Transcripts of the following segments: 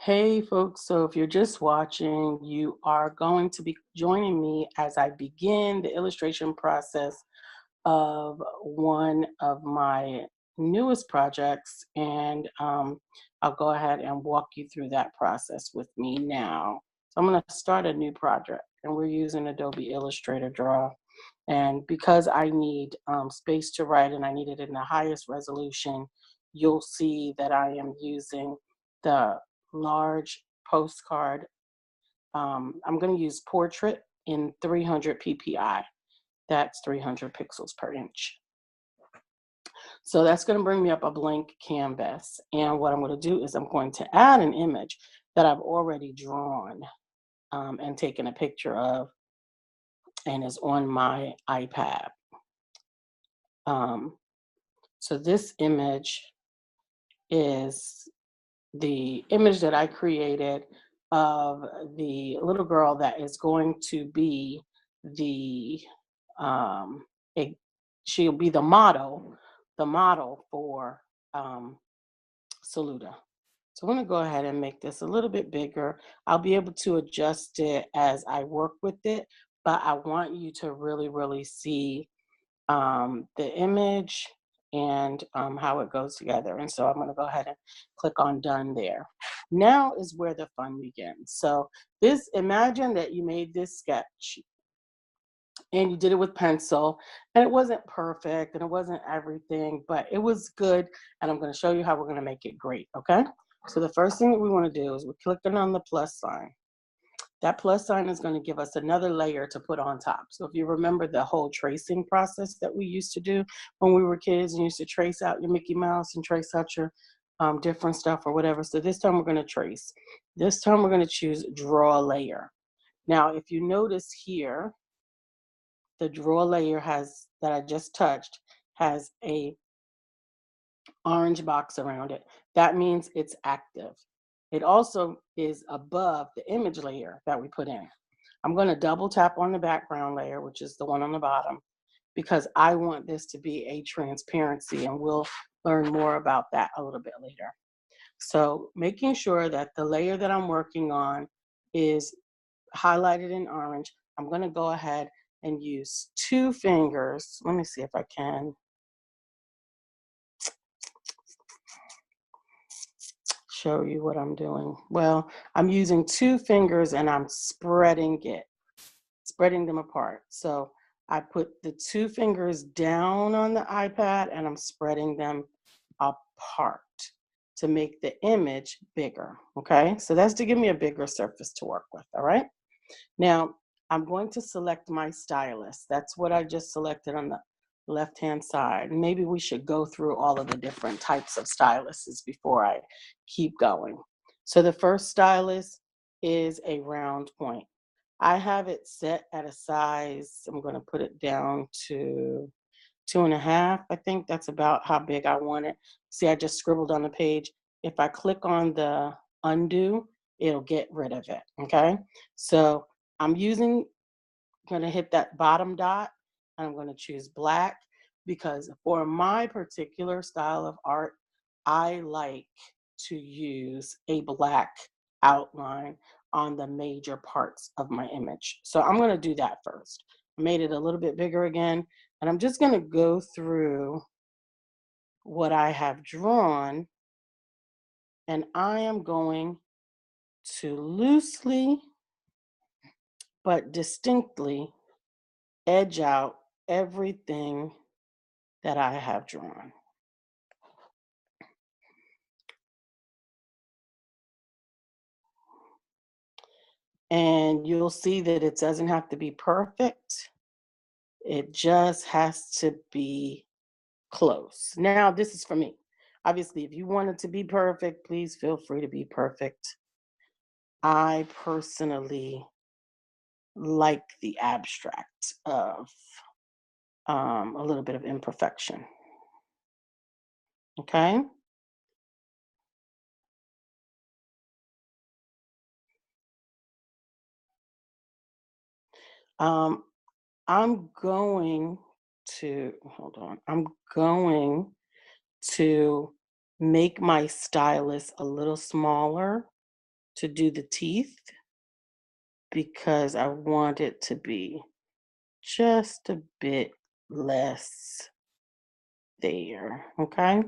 Hey folks, so if you're just watching, you are going to be joining me as I begin the illustration process of one of my newest projects, and I'll go ahead and walk you through that process with me now. So I'm going to start a new project, and we're using Adobe Illustrator Draw. And because I need space to write and I need it in the highest resolution, you'll see that I am using the large postcard. I'm going to use portrait in 300 ppi. That's 300 pixels per inch. So that's going to bring me up a blank canvas. And what I'm going to do is I'm going to add an image that I've already drawn and taken a picture of and is on my iPad. Um, so this image is the image that I created of the little girl that is going to be the um, a, she'll be the model for Saluda. So I'm going to go ahead and make this a little bit bigger. I'll be able to adjust it as I work with it, but I want you to really see the image and how it goes together. And so I'm going to go ahead and click on done there. Now is where the fun begins. So imagine that you made this sketch and you did it with pencil, and it wasn't perfect and it wasn't everything, but it was good. And I'm going to show you how we're going to make it great. Okay. So the first thing that we want to do is we're clicking on the plus sign. That plus sign is going to give us another layer to put on top. So if you remember the whole tracing process that we used to do when we were kids and used to trace out your Mickey Mouse and trace out your different stuff or whatever. So this time we're going to trace. This time we're going to choose draw layer. Now, if you notice here, the draw layer that I just touched has a orange box around it. That means it's active. It also is above the image layer that we put in. I'm going to double tap on the background layer, which is the one on the bottom, because I want this to be a transparency, and we'll learn more about that a little bit later. So making sure that the layer that I'm working on is highlighted in orange, I'm going to go ahead and use two fingers. Let me see if I can show you what I'm doing. Well, I'm using two fingers and I'm spreading them apart. So I put the two fingers down on the iPad and I'm spreading them apart to make the image bigger. Okay, so that's to give me a bigger surface to work with. All right, now I'm going to select my stylus. That's what I just selected on the left-hand side. Maybe we should go through all of the different types of styluses before I keep going. So the first stylus is a round point. I have it set at a size, I'm going to put it down to 2.5. I think that's about how big I want it. See, I just scribbled on the page. If I click on the undo, it'll get rid of it. Okay. So I'm going to hit that bottom dot and I'm going to choose black because for my particular style of art, I like to use a black outline on the major parts of my image. So I'm going to do that first. I made it a little bit bigger again, and I'm just going to go through what I have drawn, and I am going to loosely but distinctly edge out everything that I have drawn. And you'll see that it doesn't have to be perfect. It just has to be close. Now, this is for me. Obviously, if you want it to be perfect, please feel free to be perfect. I personally like the abstract of a little bit of imperfection. Okay. Um, I'm going hold on. I'm going to make my stylus a little smaller to do the teeth because I want it to be just a bit less there, okay?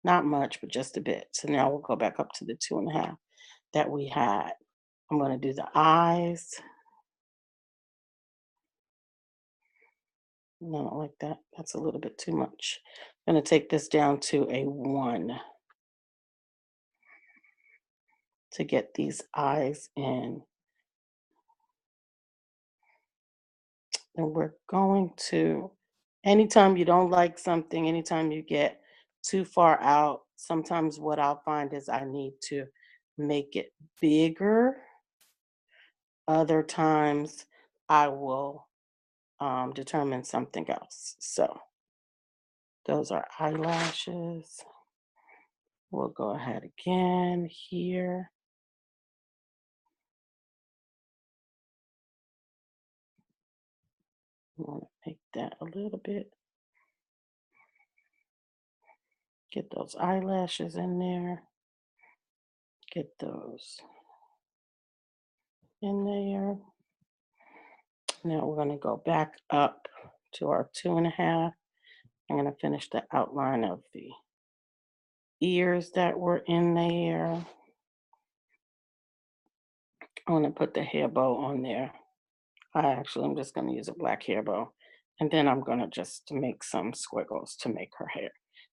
Not much, but just a bit. So now we'll go back up to the 2.5 that we had. I'm gonna do the eyes. No, not like that. That's a little bit too much. I'm gonna take this down to a 1 to get these eyes in. And we're going to, anytime you don't like something, anytime you get too far out, sometimes what I'll find is I need to make it bigger. Other times I will determine something else. So those are eyelashes. We'll go ahead again here. I want to make that a little bit. Get those eyelashes in there. Get those in there. Now we're going to go back up to our 2.5. I'm going to finish the outline of the ears that were in there. I want to put the hair bow on there. I'm just going to use a black hair bow. And then I'm going to just make some squiggles to make her hair.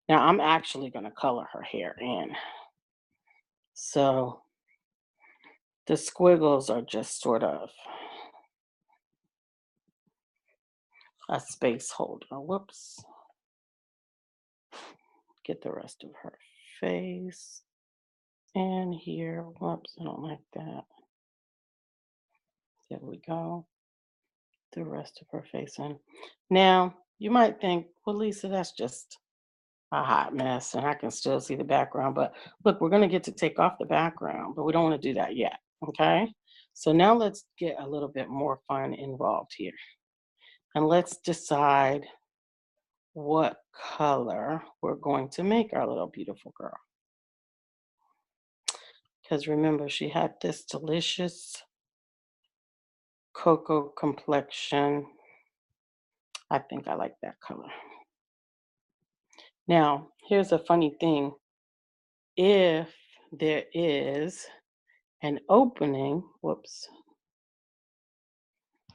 Now I'm actually going to color her hair in. So the squiggles are just sort of a space holder. Whoops. Get the rest of her face in here. Whoops, I don't like that. There we go. The rest of her face in. Now, you might think, well, Lisa, that's just a hot mess and I can still see the background. But look, we're going to get to take off the background, but we don't want to do that yet. Okay. So now let's get a little bit more fun involved here. And let's decide what color we're going to make our little beautiful girl. Because remember, she had this delicious cocoa complexion. I think I like that color. Now, here's a funny thing. If there is an opening, whoops,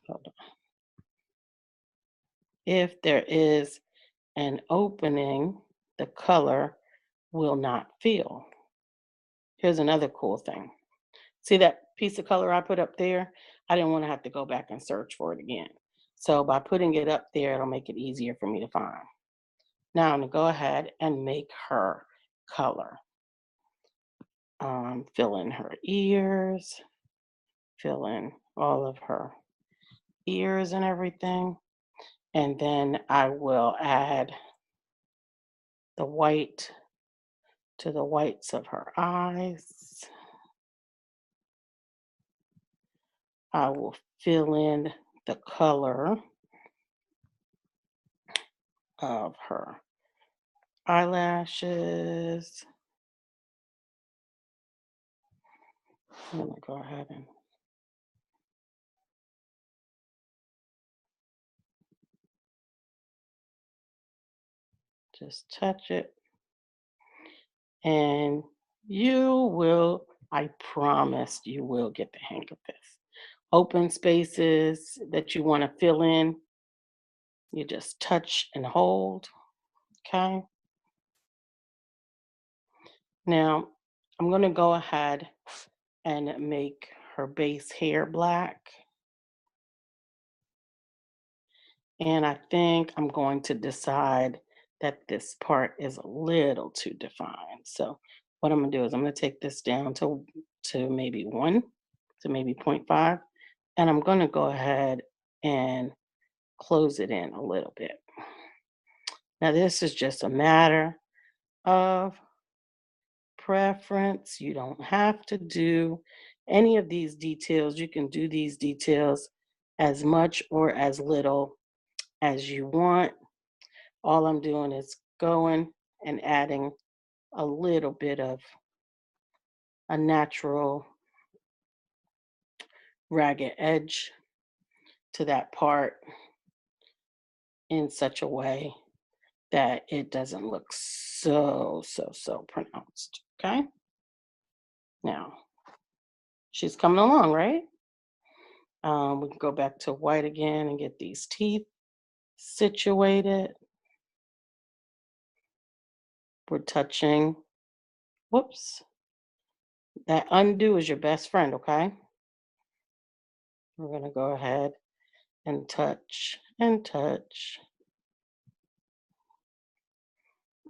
hold on. If there is an opening, the color will not fill. Here's another cool thing. See that piece of color I put up there? I didn't want to have to go back and search for it again. So by putting it up there, it'll make it easier for me to find. Now I'm gonna go ahead and make her color. Fill in her ears, fill in all of her ears and everything. And then I will add the white to the whites of her eyes. I will fill in the color of her eyelashes. I'm gonna go ahead and just touch it. And you will, I promise you will get the hang of this. Open spaces that you want to fill in, you just touch and hold, okay? Now, I'm going to go ahead and make her base hair black. And I think I'm going to decide that this part is a little too defined. So what I'm going to do is I'm going to take this down to maybe 1, to maybe 0.5. And I'm going to go ahead and close it in a little bit. Now, this is just a matter of preference. You don't have to do any of these details. You can do these details as much or as little as you want. All I'm doing is going and adding a little bit of a natural ragged edge to that part in such a way that it doesn't look so pronounced. Okay. Now she's coming along, right? We can go back to white again and get these teeth situated. We're touching, whoops, that undo is your best friend, okay? We're going to go ahead and touch and touch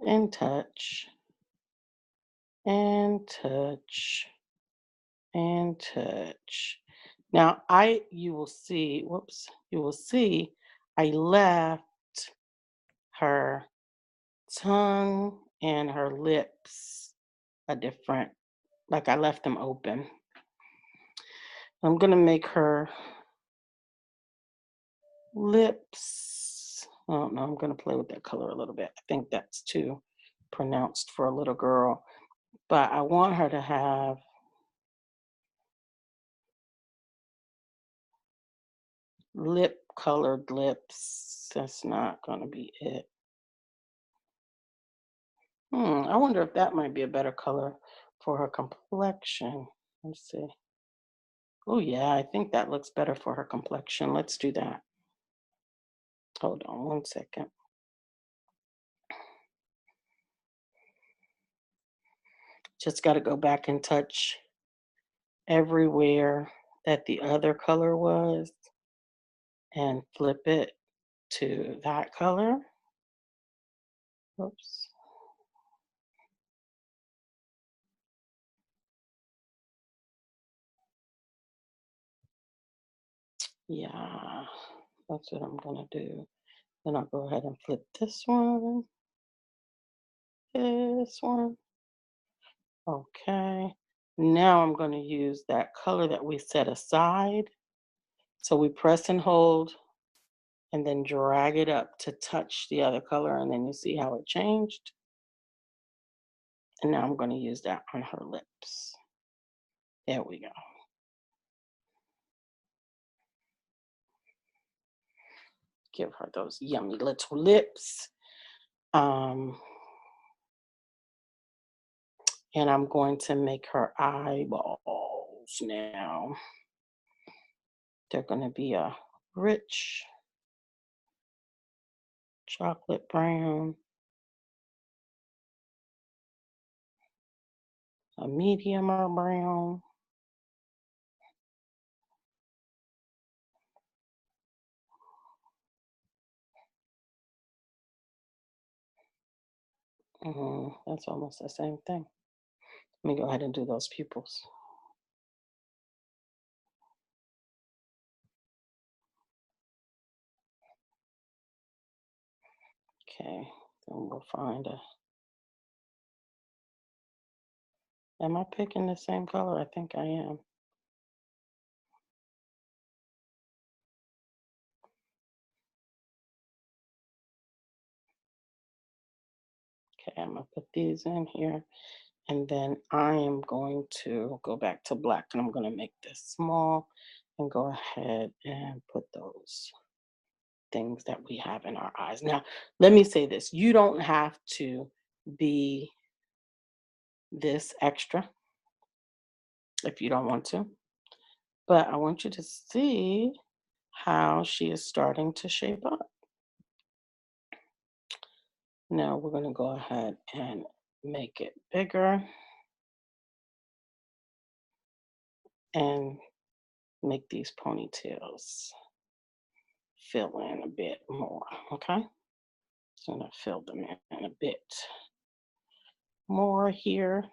and touch and touch and touch. Now, you will see, whoops, you will see I left her tongue and her lips a different, like I left them open. I'm gonna make her lips, I don't know, I'm gonna play with that color a little bit. I think that's too pronounced for a little girl, but I want her to have lip colored lips. That's not gonna be it. I wonder if that might be a better color for her complexion. Let's see. Oh yeah, I think that looks better for her complexion. Let's do that. Hold on one second. Just got to go back and touch everywhere that the other color was and flip it to that color. Oops. Yeah, that's what I'm gonna do. Then I'll go ahead and flip this one, this one. Okay. Now I'm gonna use that color that we set aside. So we press and hold and then drag it up to touch the other color, and then you see how it changed. And now I'm gonna use that on her lips. There we go. Give her those yummy little lips. Um, and I'm going to make her eyeballs now. They're going to be a rich chocolate brown, a medium or brown. That's almost the same thing. Let me go ahead and do those pupils. Okay, then we'll find a. Am I picking the same color? I think I am. Okay, I'm gonna put these in here. And then I am going to go back to black and I'm going to make this small and go ahead and put those things that we have in our eyes. Now, let me say this. You don't have to be this extra if you don't want to, but I want you to see how she is starting to shape up. Now we're going to go ahead and make it bigger and make these ponytails fill in a bit more, okay? So I'm going to fill them in a bit more here.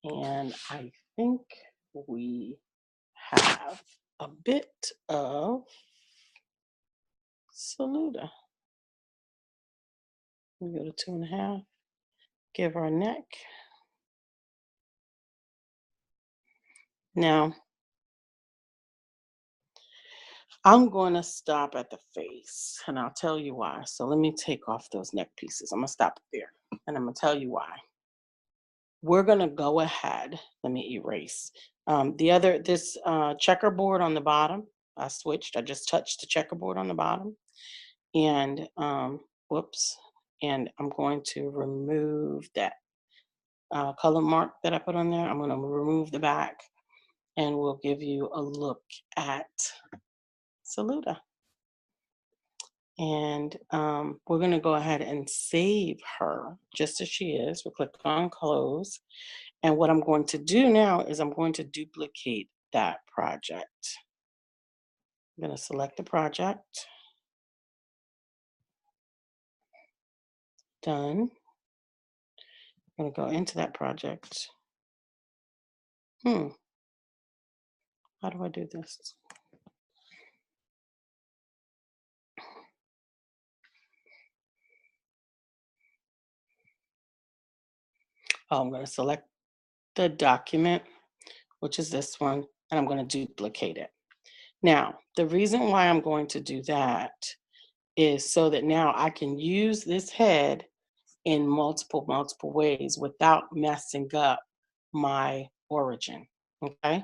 And I think we have a bit of saluda. We go to 2.5, give our neck. Now, I'm going to stop at the face and I'll tell you why. So let me take off those neck pieces. I'm going to stop there and I'm going to tell you why. we're gonna go ahead. Let me erase. This checkerboard on the bottom, I switched. I just touched the checkerboard on the bottom, and whoops, and I'm going to remove that color mark that I put on there. I'm going to remove the back, and we'll give you a look at Saluda. And we're going to go ahead and save her just as she is. We'll click on close. And what I'm going to do now is I'm going to duplicate that project. I'm going to select the project. Done. I'm going to go into that project. How do I do this? Oh, I'm going to select the document, which is this one, and I'm going to duplicate it. Now, the reason why I'm going to do that is so that now I can use this head in multiple ways without messing up my origin. Okay.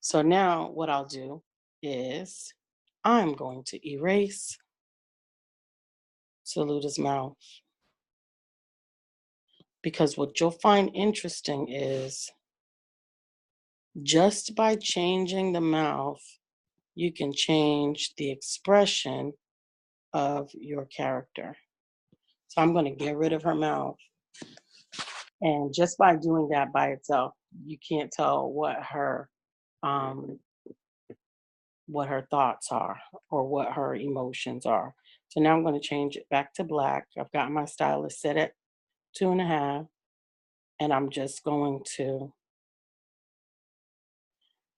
So now what I'll do is I'm going to erase Saluda's mouth, because what you'll find interesting is just by changing the mouth, you can change the expression of your character. So I'm going to get rid of her mouth. And just by doing that by itself, you can't tell um, what her thoughts are or what her emotions are. So now I'm going to change it back to black. I've got my stylus set at 2.5, and I'm just going to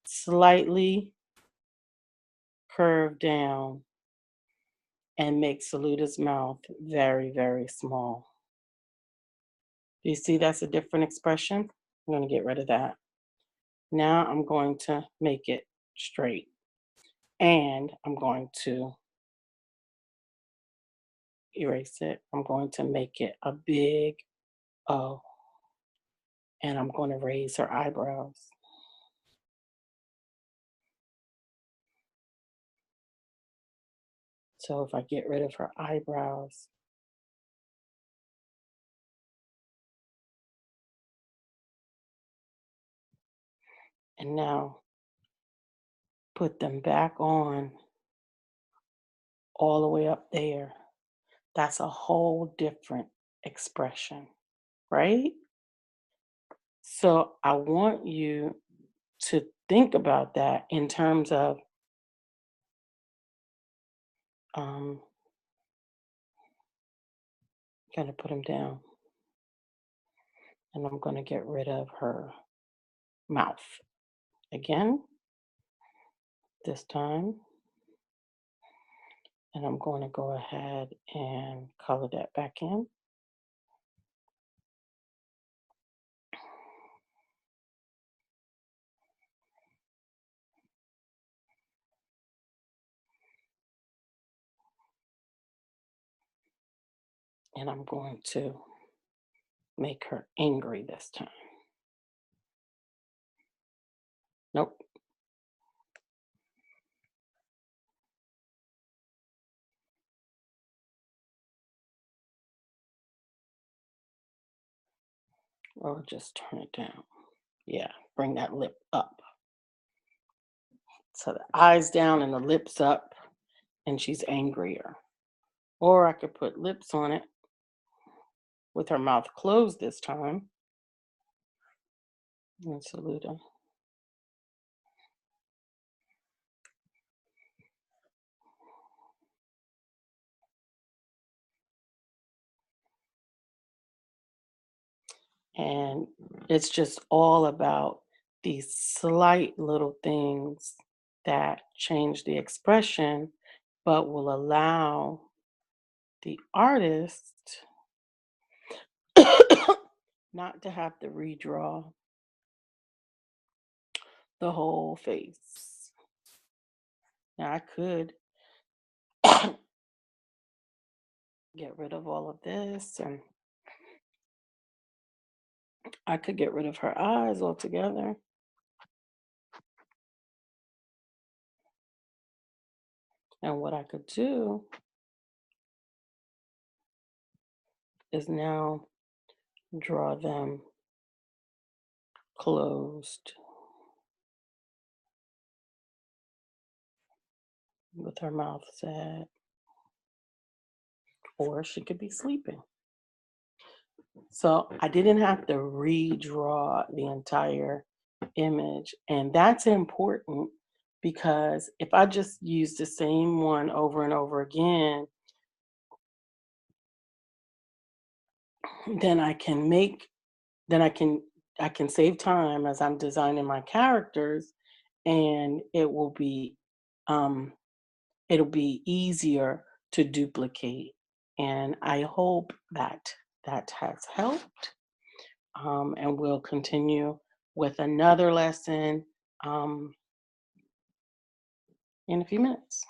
slightly curve down and make Saluda's mouth very, very small. Do you see that's a different expression? I'm going to get rid of that. Now I'm going to make it straight, and I'm going to erase it. I'm going to make it a big O, and I'm going to raise her eyebrows. So if I get rid of her eyebrows, and now put them back on all the way up there, that's a whole different expression, right? So I want you to think about that in terms of um, gonna put him down, and I'm gonna get rid of her mouth again this time, and I'm going to go ahead and color that back in. And I'm going to make her angry this time. Nope. Or just turn it down. Yeah, bring that lip up. So the eyes down and the lips up, and she's angrier. Or I could put lips on it with her mouth closed this time. And Saluda. And it's just all about these slight little things that change the expression, but will allow the artist not to have to redraw the whole face. Now I could get rid of all of this and I could get rid of her eyes altogether. And what I could do is now draw them closed with her mouth set, or she could be sleeping. So I didn't have to redraw the entire image. And that's important because if I just use the same one over and over again, then then I can save time as I'm designing my characters, and um it'll be easier to duplicate. And I hope that that has helped. And we'll continue with another lesson um, in a few minutes.